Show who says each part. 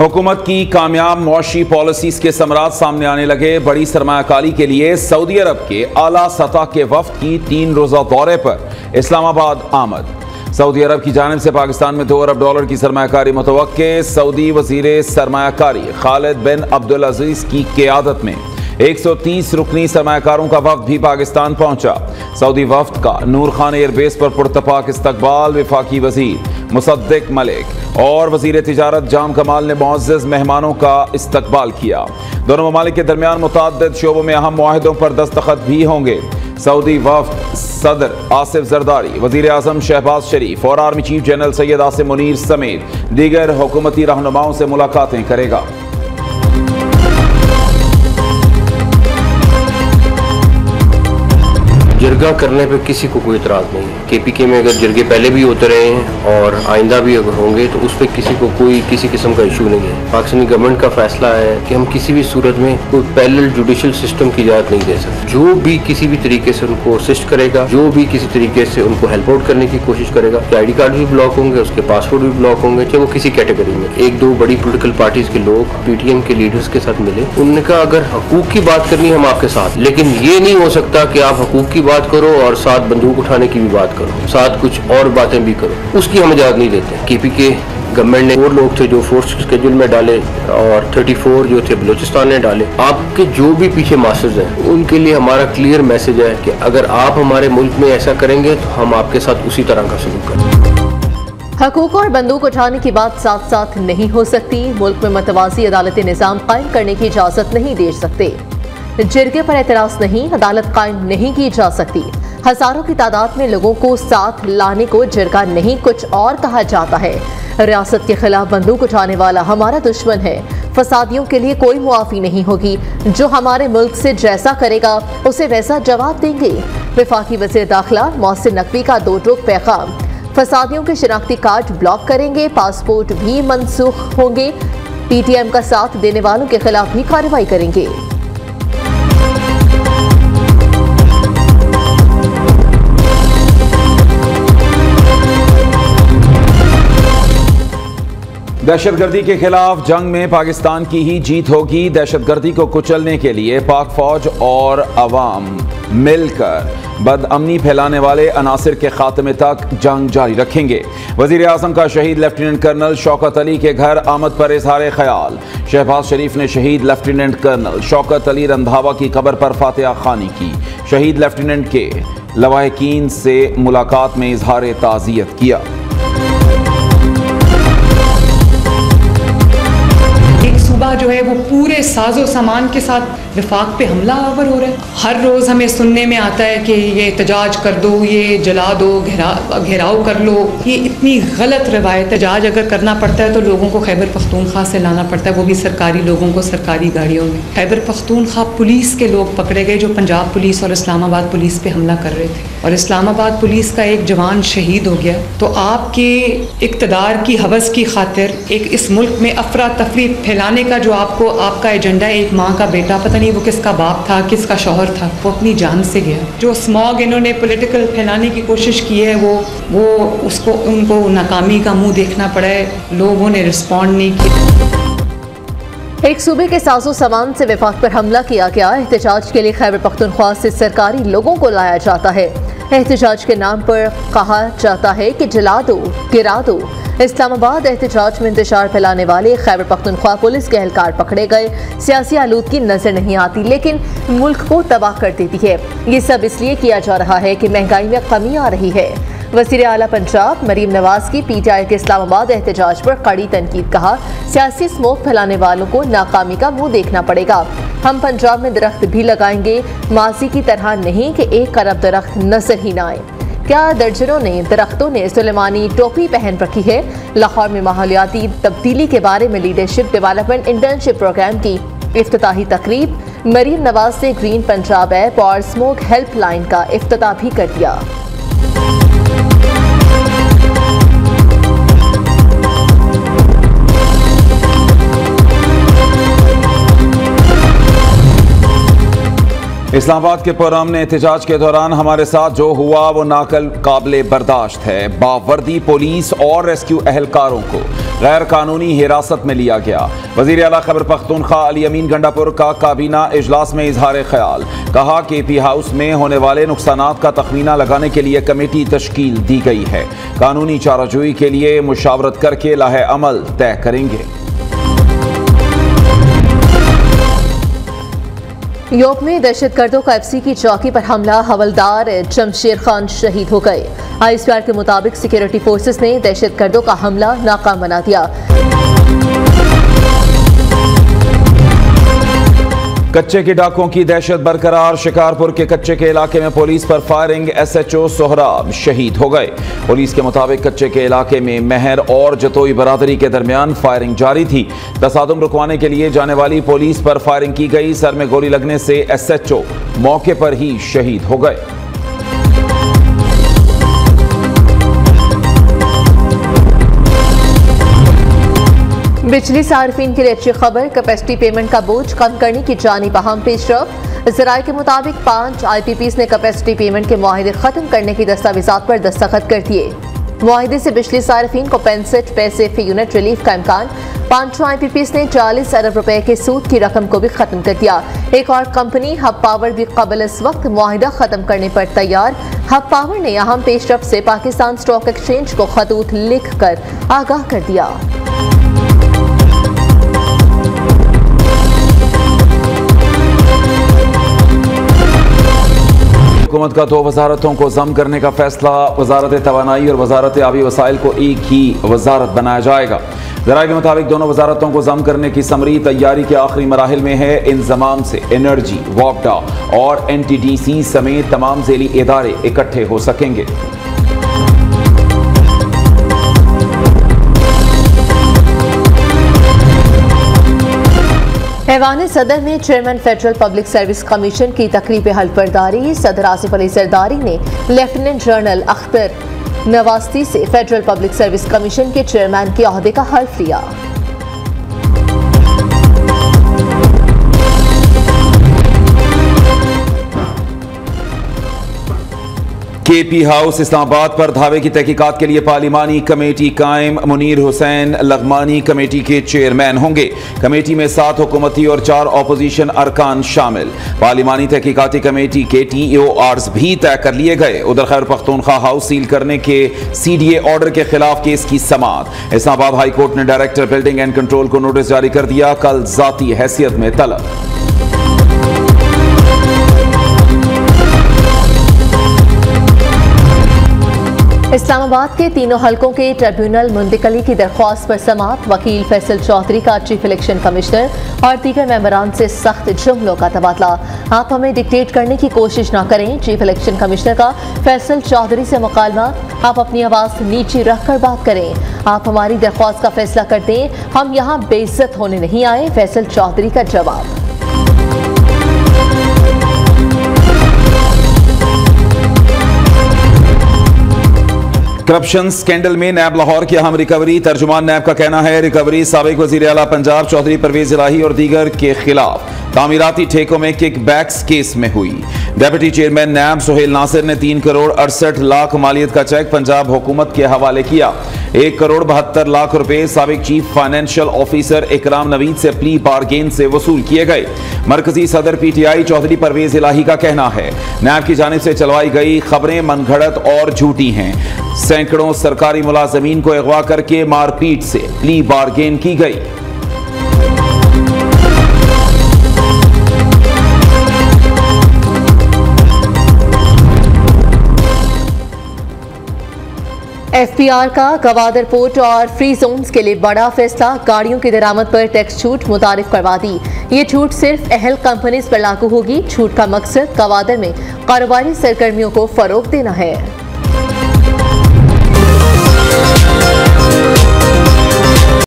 Speaker 1: हुकूमत की कामयाब मुआशी पॉलिसीज के समरात सामने आने लगे। बड़ी सरमायाकारी के लिए सऊदी अरब के आला सतह के वफ्द की 3 रोजा दौरे पर इस्लामाबाद आमद। सऊदी अरब की जानिब से पाकिस्तान में $2 अरब की सरमायाकारी मुतवक्के। सऊदी वजीर सरमायाकारी खालिद बिन अब्दुल अजीज की क़यादत में 130 रुकनी सरमायाकारों का वफ्द भी पाकिस्तान पहुंचा। सऊदी वफ्द का नूर खान एयरबेस पर पुरतपाक इस्तकबाल। वफाकी वजीर मुसद्दिक मलिक और वजीर तिजारत जाम कमाल ने मुअज़्ज़ज़ मेहमानों का इस्तकबाल किया। दोनों ममालिक के दरमियान मुतअद्दिद शोबों में अहम मुआहिदों पर दस्तखत भी होंगे। सऊदी वफ्द सदर आसिफ जरदारी, वजीर आजम शहबाज शरीफ और army chief general Syed Asim Munir समेत दीगर हुकूमती रहनुमाओं से मुलाकातें करेगा।
Speaker 2: जरगा करने पे किसी को कोई इतराज़ नहीं है। KPK में अगर जरगे पहले भी होते रहे हैं और आइंदा भी अगर होंगे तो उस पर किसी को कोई किसी किस्म का इशू नहीं है। पाकिस्तानी गवर्नमेंट का फैसला है कि हम किसी भी सूरत में कोई पैरेलल जुडिशल सिस्टम की इजाज़त नहीं दे सकते। जो भी किसी भी तरीके से उनको असिस्ट करेगा, जो भी किसी तरीके से उनको हेल्प आउट करने की कोशिश करेगा, ID कार्ड भी ब्लॉक होंगे, उसके पासपोर्ट भी ब्लॉक होंगे, चाहे वो किसी कैटेगरी में। 1-2 बड़ी पोलिटिकल पार्टीज के लोग PTM के लीडर्स के साथ मिले, उन्होंने कहा अगर हकूक की बात करनी हम आपके साथ, लेकिन ये नहीं हो सकता कि आप हकूक की बात करो और साथ बंदूक उठाने की भी बात करो, साथ कुछ और बातें भी करो। उसकी हम इजाज़त नहीं देते। KPK गवर्नमेंट ने 4 लोग थे जो फोर्स स्केड्यूल में डाले और 34 जो थे बलूचिस्तान ने डाले। आपके जो भी पीछे मास्टर्स हैं उनके लिए हमारा क्लियर मैसेज है कि अगर आप हमारे मुल्क में ऐसा करेंगे तो हम आपके साथ उसी तरह का सलूक करेंगे।
Speaker 3: हकूक और बंदूक उठाने की बात साथ साथ नहीं हो सकती। मुल्क में मतवाज़ी अदालती निज़ाम कायम करने की इजाज़त नहीं दे सकते। जिरगे पर एतराज़ नहीं, अदालत कायम नहीं की जा सकती। हजारों की तादाद में लोगों को साथ लाने को जिरगा नहीं कुछ और कहा जाता है। रियासत के खिलाफ बंदूक उठाने वाला हमारा दुश्मन है। फसादियों के लिए कोई मुआफ़ी नहीं होगी। जो हमारे मुल्क से जैसा करेगा उसे वैसा जवाब देंगे। वफाकी वज़ीर दाखिला मोहसिन नकवी का 2 टूक पैगाम। फसादियों के शिनाख्ती कार्ड ब्लॉक करेंगे, पासपोर्ट भी मनसूख होंगे। PTM का साथ देने वालों के खिलाफ भी कार्रवाई करेंगे।
Speaker 1: दहशतगर्दी के खिलाफ जंग में पाकिस्तान की ही जीत होगी। दहशतगर्दी को कुचलने के लिए पाक फौज और अवाम मिलकर बदअमनी फैलाने वाले अनासिर के खात्मे तक जंग जारी रखेंगे। वजीर आजम का शहीद लेफ्टिनेंट कर्नल शौकत अली के घर आमद पर इजहार ख्याल। शहबाज शरीफ ने शहीद लेफ्टिनेंट कर्नल शौकत अली रंधावा की कब्र पर फातिहा खानी की। शहीद लेफ्टिनेंट के लवाहिकीन से मुलाकात में इजहार ताज़ियत किया।
Speaker 4: जो है वो पूरे साजो सामान के साथ विफाक पे हमला आवर हो रहा है। हर रोज़ हमें सुनने में आता है कि ये एहतजाज कर दो, ये जला दो, घेराव कर लो। ये इतनी गलत रवायत। एहतजाज अगर करना पड़ता है तो लोगों को खैबर पख्तूनख्वा से लाना पड़ता है, वो भी सरकारी लोगों को सरकारी गाड़ियों में। खैबर पख्तूनख्वा पुलिस के लोग पकड़े गए जो पंजाब पुलिस और इस्लामाबाद पुलिस पे हमला कर रहे थे और इस्लामाबाद पुलिस का एक जवान शहीद हो गया। तो आपके इक़्तिदार की हवस की खातिर एक इस मुल्क में अफरा तफरी फैलाने का जो आपको आपका एजेंडा है, एक माँ का बेटा, पता नहीं वो किसका बाप था, किसका शौहर था, वो अपनी जान से गया। जो स्मॉग इन्होंने पॉलिटिकल फैलाने की कोशिश की है वो उसको उनको नाकामी का मुंह देखना पड़ा है। लोगों ने रिस्पॉन्ड नहीं किया।
Speaker 3: एक सूबे के साजो सामान से विफाक पर हमला किया गया। एहतजाज के लिए खैबर पख्तूनख्वा से सरकारी लोगों को लाया जाता है। एहतजाज के नाम पर कहा जाता है कि जला दो, गिरा दो। इस्लामाबाद एहतजाज में इंतशार फैलाने वाले खैबर पख्तूनख्वा पुलिस के एहलकार पकड़े गए। सियासी आलूदगी नजर नहीं आती लेकिन मुल्क को तबाह कर देती है। ये सब इसलिए किया जा रहा है कि महंगाई में कमी आ रही है। वज़ीर आला पंजाब मरीम नवाज की PTI के इस्लामाबाद एहतजाज पर कड़ी तनकीद। कहा सियासी स्मोक फैलाने वालों को नाकामी का मुंह देखना पड़ेगा। हम पंजाब में दरख्त भी लगाएंगे, माजी की तरह नहीं कि 1 अरब दरख्त नजर ही ना आए। क्या दर्जनों ने दरख्तों ने सुलेमानी टोपी पहन रखी है। लाहौर में माहौलियाती तब्दीली के बारे में लीडरशिप डेवलपमेंट इंटर्नशिप प्रोग्राम की इफ्तिताही तकरीब। मरीम नवाज से ग्रीन पंजाब ऐप और स्मोक हेल्पलाइन का इफ्तिताह भी कर दिया।
Speaker 1: इस्लामाबाद के पुरअमन एहतजाज के दौरान हमारे साथ जो हुआ वो काबिल बर्दाश्त है। बावर्दी पुलिस और रेस्क्यू एहलकारों को गैर कानूनी हिरासत में लिया गया। वज़ीर आला खैबर पख्तूनख्वा अली अमीन गंडापुर का काबीना इजलास में इजहार ख्याल, कहा केपी हाउस में होने वाले नुकसानात का तखमीना लगाने के लिए कमेटी तश्कील दी गई है। कानूनी चाराजोई के लिए मुशावरत करके लाहे अमल तय करेंगे।
Speaker 3: यूरोप में दहशतगर्दों का एफसी की चौकी पर हमला, हवलदार जमशेर खान शहीद हो गए। ISPR के मुताबिक सिक्योरिटी फोर्सेस ने दहशतगर्दों का हमला नाकाम बना दिया।
Speaker 1: कच्चे के डाकों की दहशत बरकरार, शिकारपुर के कच्चे के इलाके में पुलिस पर फायरिंग, SHO सोहराब शहीद हो गए। पुलिस के मुताबिक कच्चे के इलाके में मेहर और जतोई बरादरी के दरमियान फायरिंग जारी थी। तसादुम रुकवाने के लिए जाने वाली पुलिस पर फायरिंग की गई। सर में गोली लगने से SHO मौके पर ही शहीद हो गए।
Speaker 3: बिजली सार्फिन के लिए अच्छी खबर, कैपेसिटी पेमेंट का बोझ कम करने की जानिब अहम पेशरफ। ज़राए के मुताबिक 5 IPPs ने कैपेसिटी पेमेंट के मुआहिदे खत्म करने की दस्तावेजात पर दस्तखत कर दिए। मुआहिदे से बिजली सार्फिन को 65 पैसे फी यूनिट रिलीफ का इम्कान। 5 IPPs ने 40 अरब रुपए के सूद की रकम को भी खत्म कर दिया। एक और कंपनी हब पावर भी कबल इस वक्त मुआहिदा खत्म करने पर तैयार। हब पावर ने अहम पेशरफ से पाकिस्तान स्टॉक एक्सचेंज को खतूत लिख कर आगाह कर दिया।
Speaker 1: हुकूमत का 2 वजारतों को जम करने का फैसला, वजारत तवानाई और वजारत आबी वसाइल को एक ही वजारत बनाया जाएगा। ज़राए के मुताबिक दोनों वजारतों को जम करने की समरी तैयारी के आखिरी मराहिल में है। इंजमाम से एनर्जी, वापडा और NTDC समेत तमाम ज़ेली इदारे इकट्ठे हो सकेंगे।
Speaker 3: ऐवान सदर में chairman federal public service commission की तकरीब हल्फबरदारी। सदर आसिफ अली जरदारी ने लेफ्टिनेंट जनरल अख्तर नवास्ती से फेडरल पब्लिक सर्विस कमीशन के चेयरमैन के ओहदे का हल्फ लिया।
Speaker 1: केपी हाउस इस्लामाबाद पर धावे की तहकीकात के लिए पार्लिमानी कमेटी कायम। मुनीर हुसैन लगमानी कमेटी के चेयरमैन होंगे। कमेटी में 7 हुकूमती और 4 अपोजिशन अरकान शामिल। पार्लिमानी तहकीकाती कमेटी के TORs भी तय कर लिए गए। उधर खैबर पख्तूनख्वा हाउस सील करने के CDA ऑर्डर के खिलाफ केस की समाअत। इस्लामाबाद हाई कोर्ट ने डायरेक्टर बिल्डिंग एंड कंट्रोल को नोटिस जारी कर दिया। कल जाती हैसियत में तलब।
Speaker 3: इस्लामाबाद के तीनों हलकों के ट्रिब्यूनल मुंतकली की दरख्वास्त पर समाअत। वकील फैसल चौधरी का चीफ इलेक्शन कमिश्नर और दीगर मेंबरान से सख्त जुमलों का तबादला। आप हमें डिक्टेट करने की कोशिश न करें, चीफ इलेक्शन कमिश्नर का फैसल चौधरी से मुकालमा। आप अपनी आवाज़ नीचे रखकर बात करें। आप हमारी दरख्वास्त का फैसला कर दें, हम यहाँ बेइज्जत होने नहीं आए। फैसल चौधरी का जवाब।
Speaker 1: करप्शन स्कैंडल में नैब लाहौर की अहम रिकवरी। तर्जुमान नैब का कहना है रिकवरी साबिक वजीर आला पंजाब चौधरी परवेज इलाही और दीगर के खिलाफ तामीराती ठेकों में किकबैक्स केस में हुई। डेप्यूटी चेयरमैन नैब सुहेल नासिर ने 3 करोड़ 68 लाख मालियत का चेक पंजाब हुकूमत के हवाले किया। 1 करोड़ 72 लाख रुपए साबिक चीफ फाइनेंशियल ऑफिसर इकराम नवीद से प्ली बारगेन से वसूल किए गए। मरकजी सदर PTI चौधरी परवेज इलाही का कहना है नैब की जानिब से चलवाई गई खबरें मनगढ़ंत और झूठी हैं। सैकड़ों सरकारी मुलाजमीन को अगवा करके मारपीट से प्ली बारगेन की गई।
Speaker 3: FPR का गवादर पोर्ट और फ्री जोन्स के लिए बड़ा फैसला। गाड़ियों की दरामद पर टैक्स छूट मुतारिफ करवा दी। ये छूट सिर्फ अहल कंपनीज पर लागू होगी। छूट का मकसद गवादर में कारोबारी सरगर्मियों को फरोग देना है।